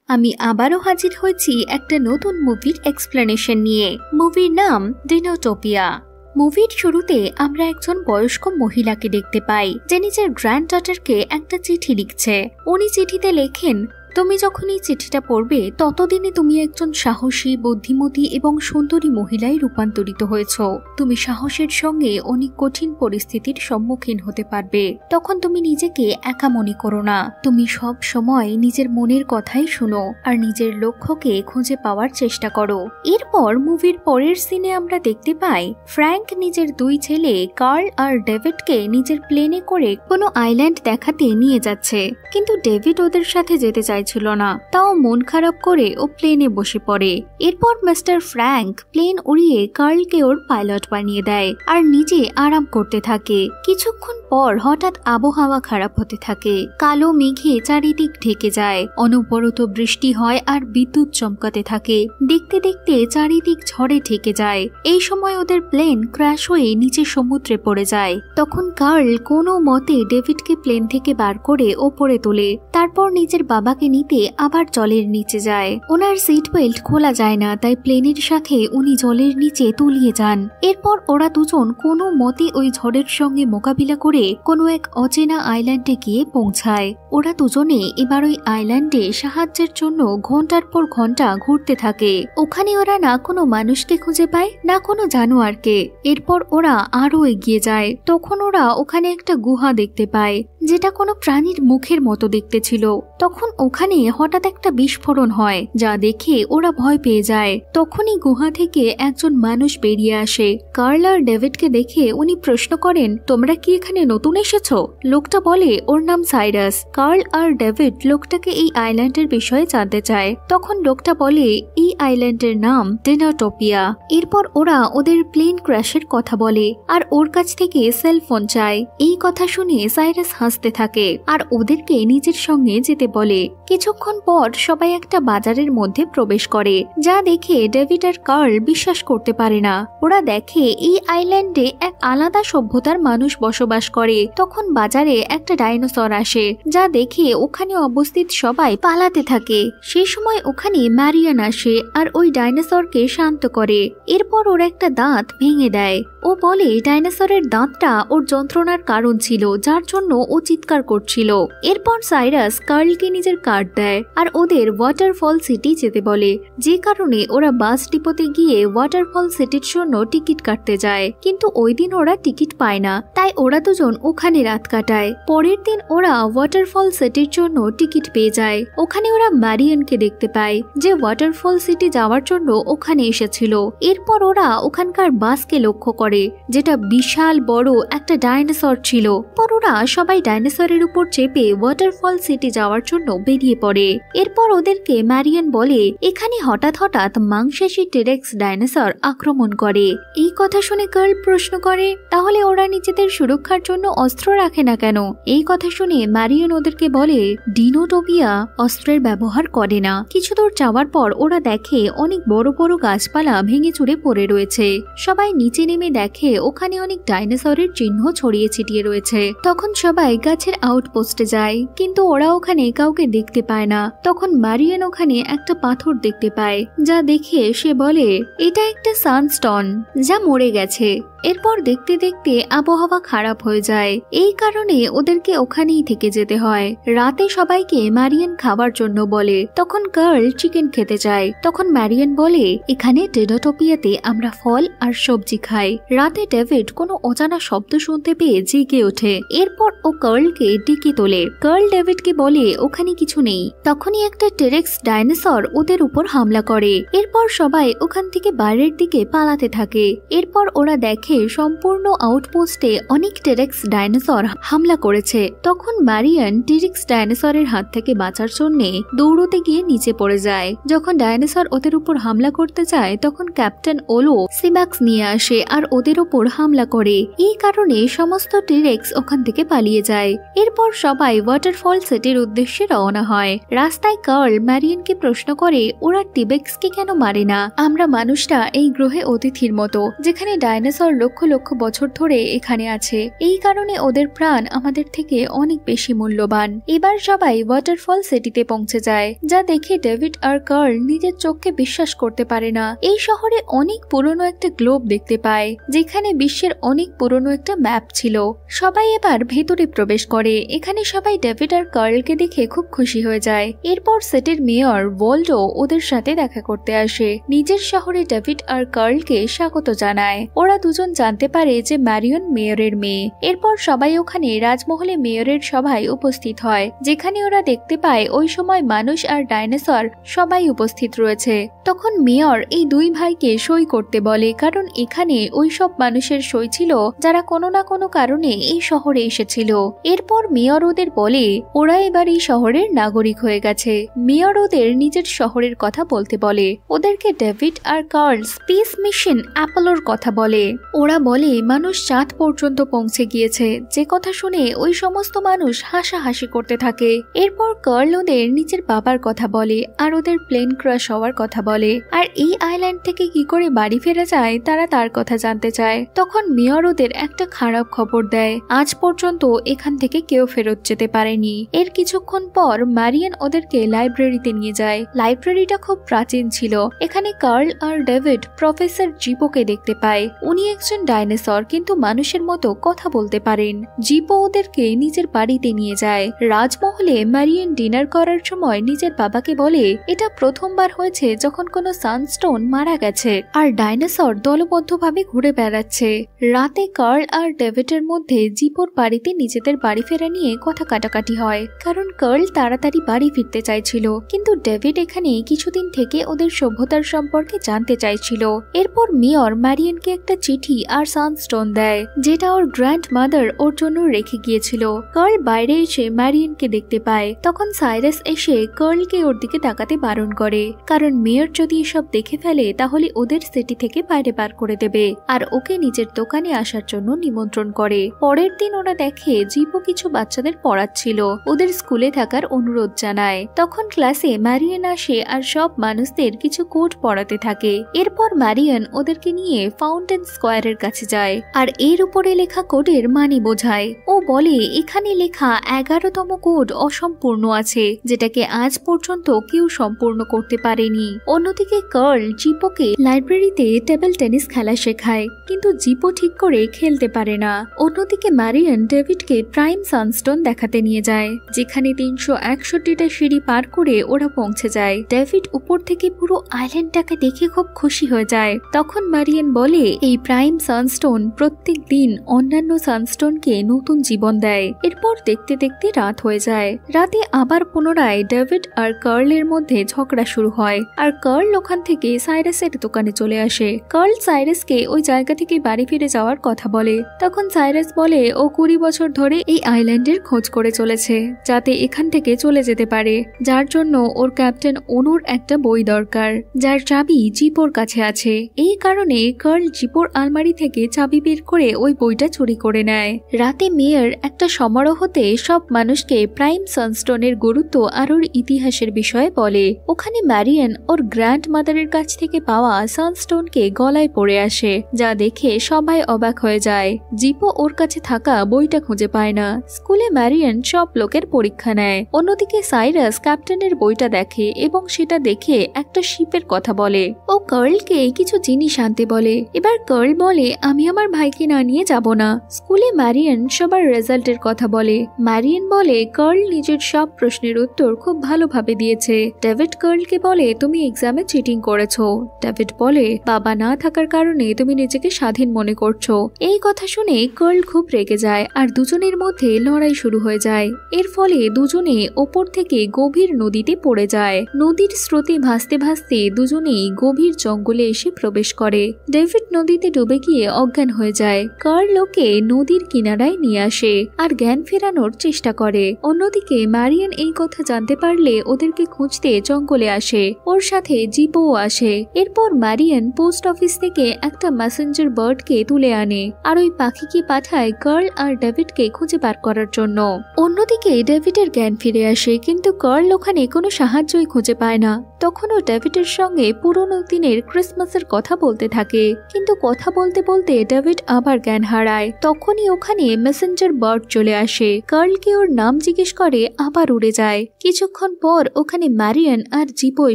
আমি আবারও হাজির হয়েছি একটা নতুন মুভির এক্সপ্লেনেশন নিয়ে। মুভির নাম ডিনোটোপিয়া। মুভির শুরুতে আমরা একজন বয়স্ক মহিলাকে দেখতে পাই যে নিজের গ্র্যান্ড ডটারকে একটা চিঠি লিখছে। উনি চিঠিতে লেখেন, তুমি যখন এই চিঠিটা পড়বে ততদিনে তুমি একজন সাহসী, বুদ্ধিমতী এবং সুন্দরী মহিলায় রূপান্তরিত হয়েছ। তুমি সাহসের সঙ্গে অনেক কঠিন পরিস্থিতির সম্মুখীন হতে পারবে। তখন তুমি নিজেকে একা মনে করো না, তুমি সব সময় নিজের মনের কথাই শোনো আর নিজের লক্ষ্যকে খুঁজে পাওয়ার চেষ্টা করো। এরপর মুভির পরের সিনে আমরা দেখতে পাই ফ্র্যাঙ্ক নিজের দুই ছেলে কার্ল আর ডেভিডকে নিজের প্লেনে করে কোনো আইল্যান্ড দেখাতে নিয়ে যাচ্ছে, কিন্তু ডেভিড ওদের সাথে যেতে চায় ছিল না। তাও মন খারাপ করে ও প্লেনে বসে পড়ে। এরপর মিস্টার ফ্র্যাঙ্ক প্লেন উড়িয়ে কার্লকে ওর পাইলট বানিয়ে দেয় আর নিজে আরাম করতে থাকে। কিছুক্ষণ পর হঠাৎ আবহাওয়া খারাপ হতে থাকে। কালো মেঘে চারিদিক ঢেকে যায়, অনবরত বৃষ্টি হয় আর বিদ্যুৎ চমকাতে থাকে। দেখতে দেখতে চারিদিক ঝড়ে ঢেকে যায়। এই সময় ওদের প্লেন ক্র্যাশ হয়ে নিচে সমুদ্রে পড়ে যায়। তখন কার্ল কোনো মতে ডেভিডকে প্লেন থেকে বার করে ওপরে তোলে। তারপর নিজের বাবাকে নিতে আবার জলের নিচে যায়। ওনার সিট বেল্ট খোলা যায় না, তাই প্লেনের সাথে উনি জলের নিচে তলিয়ে যান। এরপর ওরা দুজন কোনো মতে ওই ঝড়ের সঙ্গে মোকাবিলা করে কোনো এক অচেনা আইল্যান্ডে গিয়ে পৌঁছায়। ওরা দুজনে এবার ওই আইল্যান্ডে সাহায্যের জন্য ঘন্টার পর ঘন্টা ঘুরতে থাকে। ওখানে ওরা না কোনো মানুষকে খুঁজে পায়, না কোনো জানোয়ারকে। এরপর ওরা আরো এগিয়ে যায়। তখন ওরা ওখানে একটা গুহা দেখতে পায়, যেটা কোনো প্রাণীর মুখের মতো দেখতে ছিল। তখন ওখানে হঠাৎ একটা বিস্ফোরণ হয়, যা দেখে ওরা ভয় পেয়ে যায়। তখনই গুহা থেকে একজন মানুষ বেরিয়ে আসে। কার্ল আর ডেভিডকে দেখে উনি প্রশ্ন করেন, তোমরা কি এখানে নতুন এসেছো? লোকটা বলে ওর নাম সাইরাস। কার্ল আর ডেভিড লোকটাকে এই আইল্যান্ডের বিষয়ে জানতে চায়। তখন লোকটা বলে এই আইল্যান্ডের নাম ডিনোটোপিয়া। এরপর ওরা ওদের প্লেন ক্র্যাশের কথা বলে আর ওর কাছ থেকে সেলফোন চায়। এই কথা শুনে সাইরাস হাসতে থাকে আর ওদেরকে নিজের সঙ্গে যেতে বলে। কিছুক্ষণ পর সবাই একটা বাজারের মধ্যে প্রবেশ করে, যা দেখে ডেভিড আর কার্ল বিশ্বাস করতে পারে না। ওরা দেখে এই আইল্যান্ডে এক আলাদা সভ্যতার মানুষ বসবাস করে। তখন বাজারে একটা ডাইনোসর আসে, যা দেখে ওখানে উপস্থিত সবাই পালাতে থাকে। সেই সময় ওখানে ম্যারিয়ান আসে আর ওই ডাইনোসরকে শান্ত করে। এরপর ওর একটা দাঁত ভেঙে দেয়। ও বলে ডাইনোসরের দাঁতটা ওর যন্ত্রণার কারণ ছিল, যার জন্য ও চিৎকার করছিল। এরপর সাইরাস কার্লকে নিজের কার্ড দেয় আর ওদের ওয়াটারফল সিটি যেতে বলে, যে কারণে ওরা বাস ডিপোতে গিয়ে ওয়াটারফল সিটির জন্য টিকিট কাটতে যায়। কিন্তু ওই দিন ওরা টিকিট পায় না, তাই ওরা দুজন ওখানে রাত কাটায়। পরের দিন ওরা ওয়াটারফল সিটির জন্য টিকিট পেয়ে যায়। ওখানে ওরা ম্যারিয়ানকে দেখতে পায়, যে ওয়াটারফল সিটি যাওয়ার জন্য ওখানে এসেছিল। এরপর ওরা ওখানকার বাসকে লক্ষ্য করে, যেটা বিশাল বড় একটা ডাইনোসর ছিল। পর ওরা সবাই ডাইনোসরের উপর চেপে ওয়াটারফল সিটি যাওয়ার জন্য বেরিয়ে পড়ে। এরপর ওদেরকে ম্যারিয়ান বলে এখানে হঠাৎ হঠাৎ মাংসাশী টেরেক্স ডাইনোসর আক্রমণ করে। এই কথা শুনে কার্ল প্রশ্ন করে, তাহলে ওরা নিজেদের সুরক্ষার জন্য অস্ত্র রাখে না কেন? এই কথা শুনে ম্যারিয়ান ওদেরকে বলে ডিনোটোপিয়া অস্ত্রের ব্যবহার করে না। কিছু দূর যাওয়ার পর ওরা দেখে অনেক বড় বড় গাছপালা ভেঙে চুরে পড়ে রয়েছে। সবাই নিচে নেমে দেখে ওখানে অনেক ডাইনোসরের চিহ্ন ছড়িয়ে ছিটিয়ে রয়েছে। তখন সবাই গাছের আউটপোস্টে যায়, কিন্তু ওরা ওখানে কাউকে দেখতে পায় না। তখন ম্যারিয়ান ওখানে একটা পাথর দেখতে পায়, যা দেখে সে বলে এটা একটা সানস্টোন, যা মরে গেছে। এরপর দেখতে দেখতে আবহাওয়া খারাপ হয়ে যায়। এই কারণে ওদেরকে ওখানেই থেকে যেতে হয়। রাতে সবাইকে ম্যারিয়ান খাবার জন্য বলে। তখন কার্ল চিকেন খেতে চায়। তখন ম্যারিয়ান বলে এখানে ডিনোটোপিয়াতে আমরা ফল আর সবজি খাই। রাতে ডেভিড কোনো অজানা শব্দ শুনতে পেয়ে জেগে ওঠে। এরপর ও কার্লকে ডেকে তোলে। কার্ল ডেভিডকে বলে ওখানে কিছু নেই। তখনই একটা টেরেক্স ডাইনোসর ওদের উপর হামলা করে। এরপর সবাই ওখান থেকে বাইরের দিকে পালাতে থাকে। এরপর ওরা দেখে সম্পূর্ণ আউটপোস্টে অনেক টেরেক্স ডাইনোসর হামলা করেছে। তখন ম্যারিয়ান টেরেক্স ডাইনোসরের হাত থেকে বাঁচার জন্য দৌড়তে গিয়ে নিচে পড়ে যায়। যখন ডাইনোসর ওদের উপর হামলা করতে যায়, তখন ক্যাপ্টেন ওলো সিম্যাক্স নিয়ে আসে আর ওদের উপর হামলা করে। এই কারণে সমস্ত টেরেক্স ওখান থেকে পালিয়ে যায়। এরপর সবাই ওয়াটারফল সিটির উদ্দেশ্যে রওনা হয়। রাস্তায় কার্ল ম্যারিয়ানকে প্রশ্ন করে ওরা টিবেক্সকে কেন মারে না? আমরা মানুষরা এই গ্রহে অতিথির মতো, যেখানে ডাইনোসর লক্ষ লক্ষ বছর ধরে এখানে আছে, এই কারণে ওদের প্রাণ আমাদের থেকে অনেক বেশি মূল্যবান। এবার সবাই ওয়াটারফল সিটিতে পৌঁছে যায়, যা দেখে ডেভিড আর কার্ল নিজের চোখকে বিশ্বাস করতে পারে না। এই শহরে অনেক পুরনো একটা গ্লোব দেখতে পায়, যেখানে বিশ্বের অনেক পুরনো একটা ম্যাপ ছিল। সবাই এবার ভেতরে প্রবেশ করে। এখানে সবাই ডেভিড আর কার্লকে দেখে খুব খুশি হয়ে যায়। এরপর সেটের মেয়র ওয়াল্ডো ওদের সাথে দেখা করতে আসে, নিজের শহরে ডেভিড আর কার্লকে স্বাগত জানায়। ওরা দুজন জানতে পারে যে ম্যারিয়ন মেয়রের মেয়ে। এরপর সবাই ওখানে রাজমহলে মেয়রের সভায় উপস্থিত হয়, যেখানে ওরা দেখতে পায় ওই সময় মানুষ আর ডাইনোসর সবাই উপস্থিত রয়েছে। তখন মেয়র এই দুই ভাইকে সই করতে বলে, কারণ এখানে ওই সব মানুষের সই ছিল যারা কোনো না কোনো কারণে এই শহরে এসেছিল। এরপর মেয়র ওদের বলে ওরা এবার এই শহরের নাগরিক হয়ে গেছে। মেয়র ওদের নিজের শহরের কথা বলতে বলে, ওদেরকে ডেভিড আর কার্ল স্পেস মিশন অ্যাপোলোর কথা বলে। ওরা বলে মানুষ চাঁদ পর্যন্ত পৌঁছে গিয়েছে, যে কথা শুনে ওই সমস্ত মানুষ হাসাহাসি করতে থাকে। এরপর কার্ল ওদের নিজের বাবার কথা বলে আর ওদের প্লেন ক্র্যাশ হওয়ার কথা বলে, আর এই আইল্যান্ড থেকে কি করে বাড়ি ফেরা যায় তারা তার কথা জানতে চায়। তখন মেয়র ওদের একটা খারাপ খবর দেয়, আজ পর্যন্ত এখান থেকে কেউ ফেরত যেতে পারেনি। এর কিছুক্ষণ পর ম্যারিয়ান ওদেরকে লাইব্রেরিতে নিয়ে যায়। লাইব্রেরিটা খুব প্রাচীন ছিল। এখানে কার্ল আর ডেভিড প্রফেসর জিপোকে দেখতে পায়। উনি একজন ডাইনোসর, কিন্তু মানুষের মতো কথা বলতে পারেন। জিপো ওদেরকে নিজের বাড়িতে নিয়ে যায়। রাজমহলে ম্যারিয়ান ডিনার করার সময় নিজের বাবাকে বলে এটা প্রথমবার হয়েছে যখন কোনো সানস্টোন মারা গেছে আর ডাইনোসর দলবদ্ধভাবে ঘুরে বেড়াচ্ছে। রাতে কার্ল আর ডেভিডের মধ্যে জিপোর বাড়িতে নিজেদের বাড়ি ফেরা নিয়ে কথা কাটাকাটি হয়, কারণ কার্ল তাড়াতাড়ি বাড়ি ফিরতে চাইছিল, কিন্তু ডেভিড এখানে কিছুদিন থেকে ওদের সভ্যতার সম্পর্কে জানতে চাইছিল। এরপর মেয়র ম্যারিয়ানকে একটা চিঠি আর সানস্টোন দেয়, যেটা ওর গ্র্যান্ড মাদার ওর জন্য রেখে গিয়েছিল। কার্ল বাইরে এসে ম্যারিয়ানকে দেখতে পায়। তখন সাইরাস এসে কার্লকে ওর দিকে তাকাতে বারণ করে, কারণ মেয়র যদি এসব দেখে ফেলে তাহলে ওদের সিটি থেকে বাইরে বার করে দেবে, আর ওকে নিজের দোকানে আসার জন্য নিমন্ত্রণ করে। পরের দিন ওরা দেখে জিপো কিছু বাচ্চাদের পড়াচ্ছিল, ওদের স্কুলে থাকার অনুরোধ জানায়। তখন ক্লাসে ম্যারিয়ান আসে আর সব মানুষদের কিছু কোড পড়াতে থাকে। এরপর ম্যারিয়ান ওদেরকে নিয়ে ফাউন্টেন স্কোয়ারের কাছে যায় আর এর উপরে লেখা কোডের মানে বোঝায়। ও বলে এখানে লেখা 11তম কোড অসম্পূর্ণ আছে, যেটাকে আজ পর্যন্ত কেউ সম্পূর্ণ করতে পারেনি। অন্যদিকে কার্ল জিপোকে লাইব্রেরিতে টেবিল টেনিস খেলা শেখায়, কিন্তু জিপো ঠিক করে খেলতে পারে না। অন্যদিকে ম্যারিয়ান ডেভিডকে প্রাইম সানস্টোন দেখাতে নিয়ে যায়, যেখানে 361টা সিঁড়ি পার করে ওরা পৌঁছে যায়। ডেভিড উপর থেকে পুরো আইল্যান্ডটাকে দেখে খুব খুশি হয়ে যায়। তখন ম্যারিয়ান বলে এই প্রাইম সানস্টোন প্রত্যেক দিন অন্যান্য সানস্টোনকে নতুন জীবন দেয়। এরপর দেখতে দেখতে রাত হয়ে যায়। রাতে আবার পুনরায় ডেভিড আর কার্লের মধ্যে ঝগড়া শুরু হয়, আর কার্ল ওখান থেকে সাইরাসের দোকানে চলে আসে। কার্ল সাইরাসকে ওই জায়গা থেকে বাড়ি ফিরে যাওয়ার কথা বলে। তখন সাইরাস বলে ও 20 বছর ধরে এই আইল্যান্ডের খোঁজ করে চলেছে, যাতে এখান থেকে চলে যেতে পারে, যার জন্য ওর ক্যাপ্টেন অনুর একটা বই দরকার, যার চাবি জিপোর কাছে আছে। এই কারণে কার্ল জিপোর আলমারি থেকে চাবি বের করে ওই বইটা চুরি করে নেয়। রাতে মেয়র একটা সমারোহতে সব মানুষকে প্রাইম সানস্টোনের গুরুত্ব আর ওর ইতিহাসের বিষয়ে বলে। ওখানে ম্যারিয়ান ওর গ্র্যান্ড মাদারের কাছ থেকে পাওয়া সানস্টোনকে গলায় পড়ে আসে, যা দেখে সবাই অবাক হয়ে যায়। জিপো ওর কাছে থাকা বইটা খুঁজে পায় না। স্কুলে ম্যারিয়ান সব লোকের পরীক্ষা নেয়। অন্যদিকে সাইরাস ক্যাপ্টেনের বইটা দেখে এবং সেটা দেখে একটা শিপের কথা বলে। ও কার্লকে কিছু জিনিস আনতে বলে। এবার কার্ল বলে আমি আমার ভাইকে না নিয়ে যাব না। স্কুলে ম্যারিয়ান সবার রেজাল্টের কথা বলে। ম্যারিয়ান বলে কার্ল নিজের সব প্রশ্নের উত্তর খুব ভালোভাবে দিয়েছে। ডেভিড কার্লকে বলে তুমি এক্সামে চিটিং করেছো। ডেভিড বলে বাবা না থাকার কারণে তুমি নিজেকে স্বাধীন মনে করছো। এই কথা শুনে কার্ল খুব রেগে যায় আর দুজনের মধ্যে লড়াই শুরু হয়ে যায়। এর ফলে দুজনে ওপর থেকে গভীর নদীতে পড়ে যায়। নদীর স্রোতে ভাসতে ভাসতে দুজনেই গভীর জঙ্গলে এসে প্রবেশ করে। ডেভিড নদীতে ডুবে গিয়ে অজ্ঞান হয়ে যায়। কার্ল ওকে নদীর কিনারায় নিয়ে আসে আর জ্ঞান ফেরানোর চেষ্টা করে। অন্যদিকে ম্যারিয়ান এই কথা জানতে পারলে ওদেরকে খুঁজতে জঙ্গলে আসে। ওর সাথে জিপোও আসে। এরপর ম্যারিয়ান পোস্ট অফিস থেকে একটা মেসেঞ্জার বার্ডকে তুলে আনে আর ওই পাখিকে পাঠায় কার্ল আর ডেভিডকে খুঁজে বার করার জন্য। অন্যদিকে ডেভিডের জ্ঞান ফিরে আসে, কিন্তু কার্ল ওখানে কোনো সাহায্যই খুঁজে পায় না। তখনও ডেভিডের সঙ্গে পুরনো দিনের ক্রিসমাসের কথা বলতে থাকে, কিন্তু কথা বলতে বলতে ডেভিড আবার জ্ঞান হারায়। তখনই ওখানে মেসেঞ্জার বার্ড চলে আসে, কার্লকে ওর নাম জিজ্ঞেস করে, আবার উড়ে যায়। কিছুক্ষণ পর ওখানে ম্যারিয়ান আর জিপো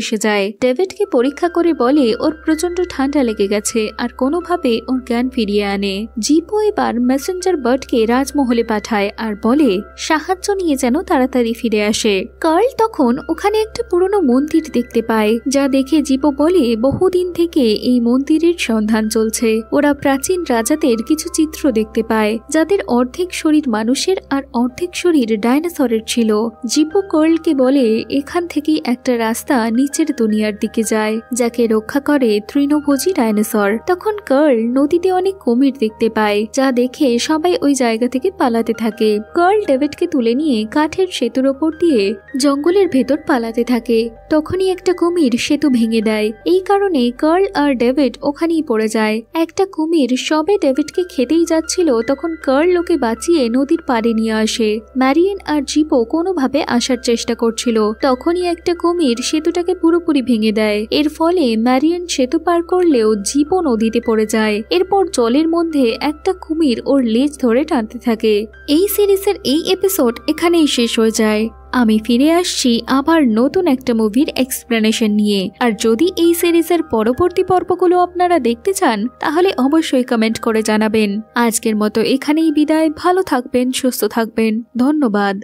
এসে যায়। ডেভিডকে পরীক্ষা করে বলে ওর প্রচন্ড ঠান্ডা লেগে গেছে আর কোনোভাবে ওর জ্ঞান ফিরিয়ে আনে। জিপো এবার মেসেঞ্জার বার্ডকে রাজমহলে পাঠায় আর বলে সাহায্য নিয়ে যেন তাড়াতাড়ি ফিরে আসে। কার্ল তখন ওখানে একটা পুরনো মন্দির দেখতে পায়, যা দেখে জিপো বলে বহুদিন থেকে এই মন্দিরের সন্ধান চলছে। ওরা প্রাচীন রাজাদের কিছু চিত্র দেখতে পায়, যাদের অর্ধেক শরীর মানুষের আর অর্ধেক শরীর ডাইনোসরের ছিল। জিপো কার্লকে বলে এখান থেকেই একটা রাস্তা নিচের দুনিয়ার দিকে যায়, যাকে রক্ষা করে তৃণভোজী ডাইনোসর। তখন কার্ল নদীতে অনেক কুমির দেখতে পায়, যা দেখে সবাই ওই জায়গা থেকে পালাতে থাকে। কার্ল ডেভিডকে তুলে নিয়ে কাঠের সেতুর ওপর দিয়ে জঙ্গলের ভেতর পালাতে থাকে। তখনই একটা কুমির সেতু ভেঙে দেয়। এই কারণে কার্ল আর ডেভিড ওখানেই পড়ে যায়। একটা কুমির সবে ডেভিডকে খেতেই যাচ্ছিল, তখন কার্ল ওকে বাঁচিয়ে নদীর পাড়ে নিয়ে আসে। ম্যারিয়ান আর জিপো কোনোভাবে আসার চেষ্টা করছিল, তখনই একটা কুমির সেতুটাকে পুরোপুরি ভেঙে দেয়। এর ফলে ম্যারিয়ান সেতু পার করলেও জিপো নদীতে পড়ে যায়। এরপর জলের মধ্যে একটা কুমির ওর লেজ ধরে টানতে থাকে। এই সিরিজের এই এপিসোড এখানেই শেষ হয়ে যায়। আমি ফিরে আসছি আবার নতুন একটা মুভির এক্সপ্লেনেশন নিয়ে। আর যদি এই সিরিজের পরবর্তী পর্বগুলো আপনারা দেখতে চান, তাহলে অবশ্যই কমেন্ট করে জানাবেন। আজকের মতো এখানেই বিদায়। ভালো থাকবেন, সুস্থ থাকবেন। ধন্যবাদ।